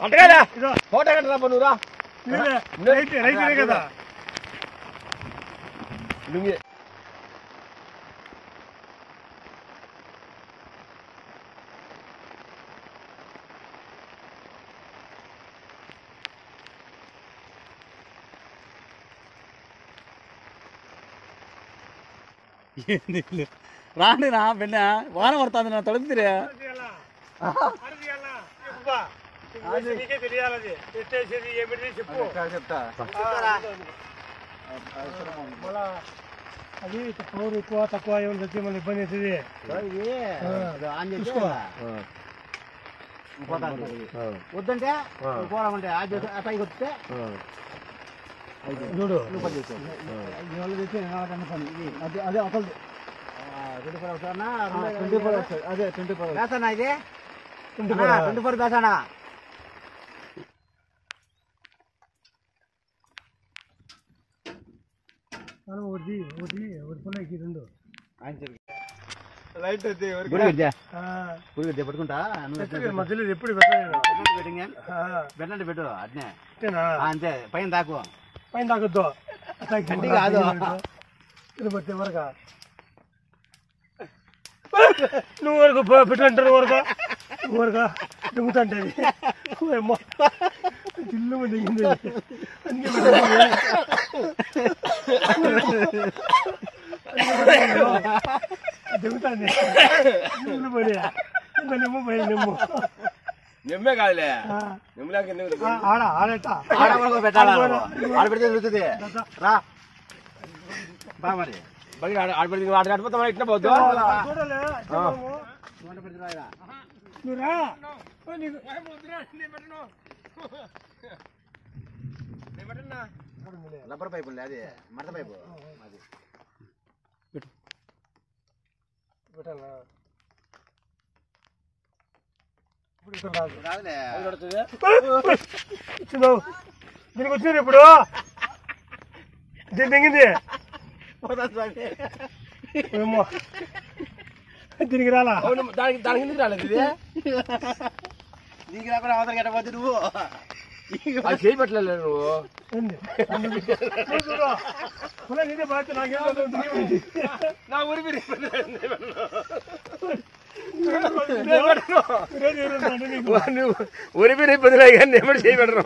అంటే కదా ఫోటో కట్టరా నువ్వురా రైతులే కదా లుంగి రాండి నా పెన్న వాన పడుతుంది నా తడుపుతురే అది పవర్ ఎక్కువ తక్కువ ఏమైనా వచ్చి మళ్ళీ ఇబ్బంది అవుతుంది వద్దంటే పోరామంటే పైకి వస్తే చూడు అదే అసలు 24 అదే 24 వేసానా ఇది 24 వేసానా ఒకటి రెండు లైట్ పట్టుకుంటా మధ్యలో ఎప్పుడు పెట్టండి పెట్టు అట్నే అంతే పైన దాకు పైన తాగొద్దు కాదు తిరుపతి వరక నువ్వు వరకు పెట్టంటారు వరక దిగుతుంటే ఇల్లు దిగింది దిగుతాండి నిమ్మ పోయి నిమ్ము నిమ్మే కాదులే పెట్టాలి ఆడ పెడితే తిరుగుతుంది రా బాగా మరి ఆడపడి వాటి కట్టిపోతాం ఇట్లా పోద్దు రబ్బర్ పైపు అది మడత పైపు అది దీనికి వచ్చింది ఇప్పుడు దీని తెగింది దీనికి రాలా దానికి ఎందుకు రాలేదు నీకు రాకుండా అవతల గట్టపోతే నువ్వు అది చేయబట్టలేదు నువ్వు ఇదే బాధ్యత నాకేం నా ఊరి ఊరి మీరు ఇబ్బందులు కానీ ఎప్పుడు చేయబెట్టరు